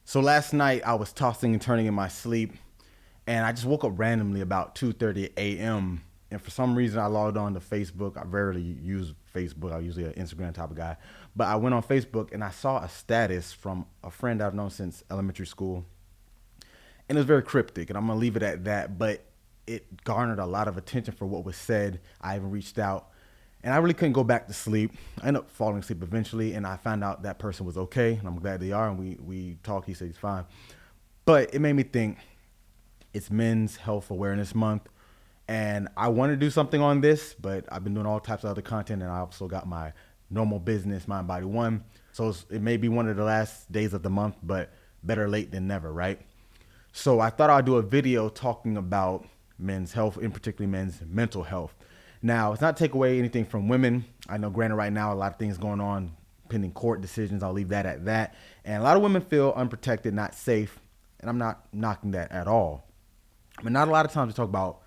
So last night I was tossing and turning in my sleep, and I just woke up randomly about 2:30 a.m. And for some reason I logged on to Facebook. I rarely use Facebook. I'm usually an Instagram type of guy. But I went on Facebook and I saw a status from a friend I've known since elementary school. And it was very cryptic, and I'm gonna leave it at that. But it garnered a lot of attention for what was said. I even reached out, and I really couldn't go back to sleep. I ended up falling asleep eventually, and I found out that person was okay, and I'm glad they are. And we talked. He said he's fine, but it made me think. It's Men's Health Awareness Month, and I want to do something on this, but I've been doing all types of other content, and I also got my normal business, Mind Body One. So it may be one of the last days of the month, but better late than never, right? So I thought I'd do a video talking about men's health, in particular men's mental health. Now, it's not to take away anything from women. I know, granted, right now, a lot of things going on, pending court decisions. I'll leave that at that. And a lot of women feel unprotected, not safe, and I'm not knocking that at all. I mean, not a lot of times we talk about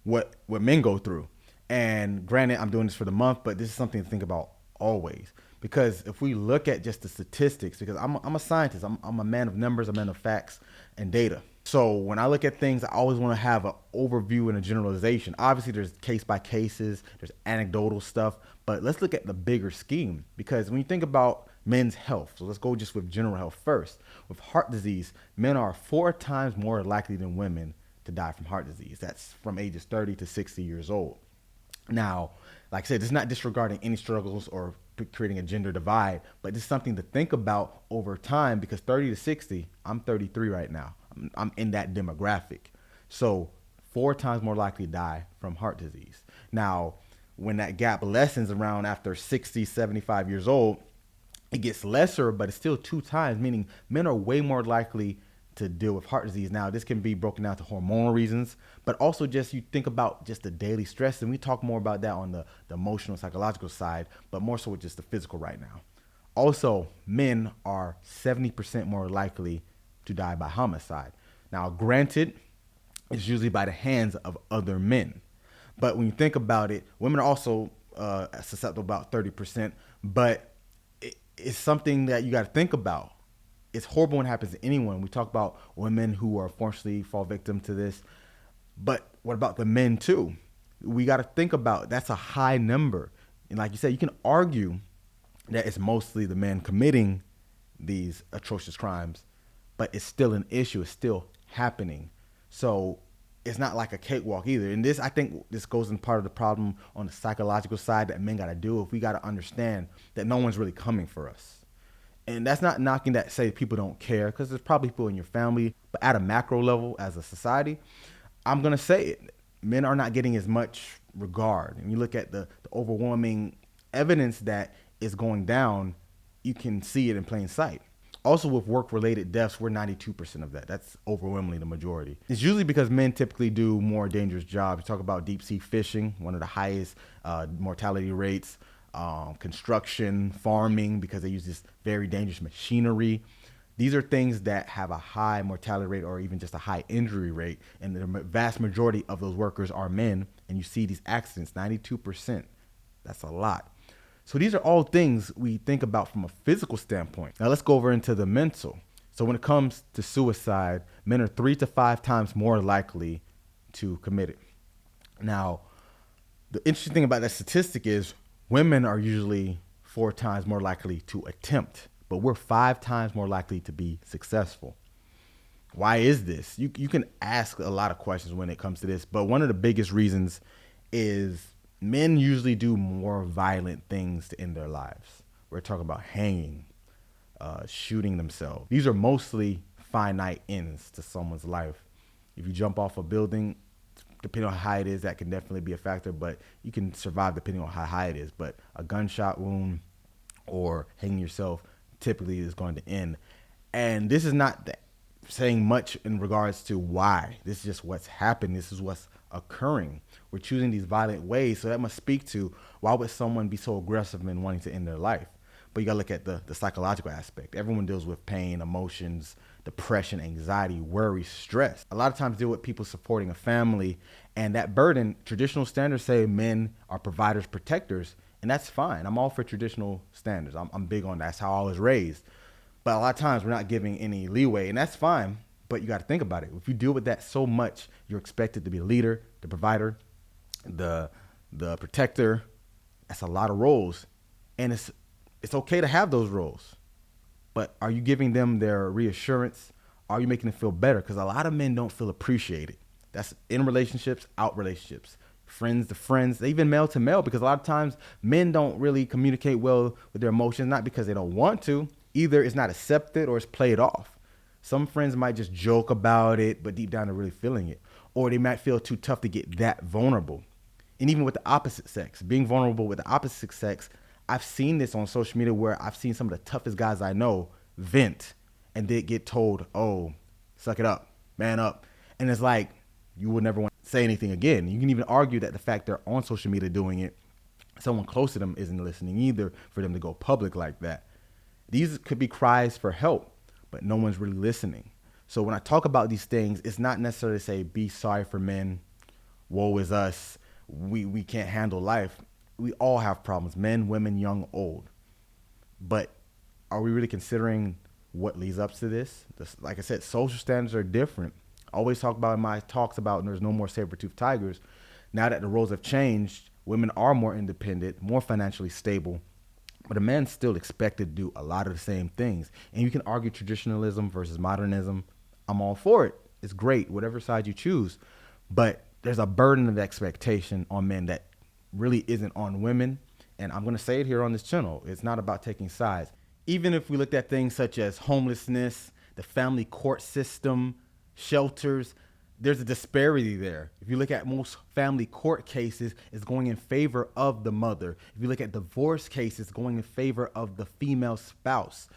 what men go through. And granted, I'm doing this for the month, but this is something to think about always. Because if we look at just the statistics, because I'm a scientist, I'm a man of numbers, I'm a man of facts and data. So when I look at things, I always want to have an overview and a generalization. Obviously, there's case by cases, there's anecdotal stuff, but let's look at the bigger scheme. Because when you think about men's health, so let's go just with general health first. With heart disease, men are 4 times more likely than women to die from heart disease. That's from ages 30 to 60 years old. Now, like I said, it's not disregarding any struggles or creating a gender divide, but it's something to think about over time because 30 to 60, I'm 33 right now. I'm in that demographic. So 4 times more likely to die from heart disease. Now, when that gap lessens around after 60, 75 years old, it gets lesser, but it's still 2 times, meaning men are way more likely to deal with heart disease. Now, this can be broken down to hormonal reasons, but also just you think about just the daily stress, and we talk more about that on the emotional, psychological side, but more so with just the physical right now. Also, men are 70% more likely to die by homicide. Now, granted, it's usually by the hands of other men. But when you think about it, women are also susceptible about 30%, but it's something that you got to think about. It's horrible when it happens to anyone. We talk about women who are unfortunately fall victim to this, but what about the men too? We got to think about that's a high number. And like you said, you can argue that it's mostly the men committing these atrocious crimes, but it's still an issue. It's still happening. So it's not like a cakewalk either. And this, I think this goes in part of the problem on the psychological side that men got to do. If we got to understand that no one's really coming for us. And that's not knocking that say people don't care, because there's probably people in your family, but at a macro level as a society, I'm going to say it. Men are not getting as much regard. And you look at the overwhelming evidence that is going down, you can see it in plain sight. Also, with work-related deaths, we're 92% of that. That's overwhelmingly the majority. It's usually because men typically do more dangerous jobs. You talk about deep-sea fishing, one of the highest mortality rates. Construction, farming, because they use this very dangerous machinery. These are things that have a high mortality rate or even just a high injury rate. And the vast majority of those workers are men. And you see these accidents, 92%. That's a lot. So these are all things we think about from a physical standpoint. Now let's go over into the mental. So when it comes to suicide, men are 3 to 5 times more likely to commit it. Now, the interesting thing about that statistic is women are usually 4 times more likely to attempt, but we're 5 times more likely to be successful. Why is this? You can ask a lot of questions when it comes to this, but one of the biggest reasons is men usually do more violent things to end their lives. We're talking about hanging, shooting themselves. These are mostly finite ends to someone's life. If you jump off a building, depending on how high it is, that can definitely be a factor, but you can survive depending on how high it is. But a gunshot wound or hanging yourself typically is going to end. And this is not saying much in regards to why. This is just what's happened. This is what's occurring. We're choosing these violent ways. So that must speak to why would someone be so aggressive in wanting to end their life? But you got to look at the psychological aspect. Everyone deals with pain, emotions, depression, anxiety, worry, stress. A lot of times deal with people supporting a family, and that burden, traditional standards say men are providers, protectors, and that's fine. I'm all for traditional standards. I'm big on that. That's how I was raised. But a lot of times we're not giving any leeway, and that's fine. But you got to think about it. If you deal with that so much, you're expected to be the leader, the provider, the protector. That's a lot of roles, and it's okay to have those roles. But are you giving them their reassurance? Are you making them feel better? Because a lot of men don't feel appreciated. That's in relationships, out relationships, friends to friends, even male to male. Because a lot of times men don't really communicate well with their emotions, not because they don't want to. Either it's not accepted or it's played off. Some friends might just joke about it, but deep down they're really feeling it. Or they might feel too tough to get that vulnerable. And even with the opposite sex, being vulnerable with the opposite sex, I've seen this on social media where I've seen some of the toughest guys I know vent and they get told, oh, suck it up, man up. And it's like, you would never want to say anything again. You can even argue that the fact they're on social media doing it, someone close to them isn't listening either for them to go public like that. These could be cries for help, but no one's really listening. So when I talk about these things, it's not necessarily to say, be sorry for men, woe is us, we can't handle life. We all have problems, men, women, young, old. But are we really considering what leads up to this? Like I said, social standards are different. I always talk about in my talks about there's no more saber-toothed tigers. Now that the roles have changed, women are more independent, more financially stable, but a man's still expected to do a lot of the same things. And you can argue traditionalism versus modernism. I'm all for it. It's great, whatever side you choose. But there's a burden of expectation on men that really isn't on women. And I'm going to say it here on this channel. It's not about taking sides. Even if we looked at things such as homelessness, the family court system, shelters, there's a disparity there. If you look at most family court cases, it's going in favor of the mother. If you look at divorce cases, going in favor of the female spouse.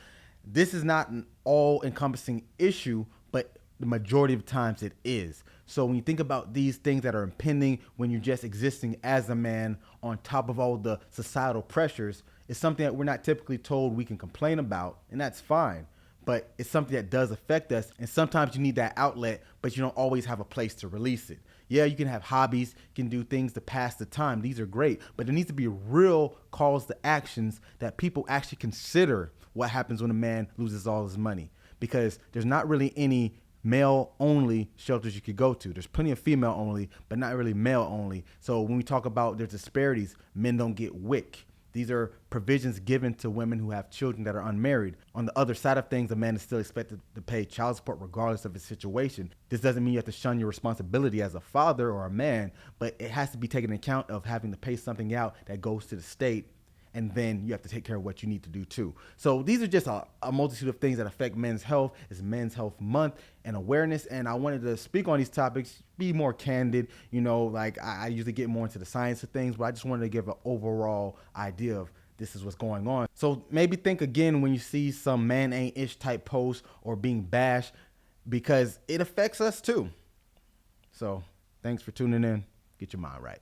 This is not an all-encompassing issue, but the majority of times it is. So when you think about these things that are impending when you're just existing as a man on top of all the societal pressures, it's something that we're not typically told we can complain about, and that's fine. But it's something that does affect us, and sometimes you need that outlet, but you don't always have a place to release it. Yeah, you can have hobbies, you can do things to pass the time. These are great, but there needs to be real calls to actions that people actually consider what happens when a man loses all his money, because there's not really any male-only shelters you could go to. There's plenty of female-only, but not really male-only. So when we talk about there's disparities, men don't get WIC. These are provisions given to women who have children that are unmarried. On the other side of things, a man is still expected to pay child support regardless of his situation. This doesn't mean you have to shun your responsibility as a father or a man, but it has to be taken into account of having to pay something out that goes to the state, and then you have to take care of what you need to do too. So these are just a multitude of things that affect men's health. It's Men's Health Month and awareness, and I wanted to speak on these topics, be more candid. You know, like I usually get more into the science of things, but I just wanted to give an overall idea of this is what's going on. So maybe think again when you see some man ain't ish type posts or being bashed, because it affects us too. So thanks for tuning in. Get your mind right.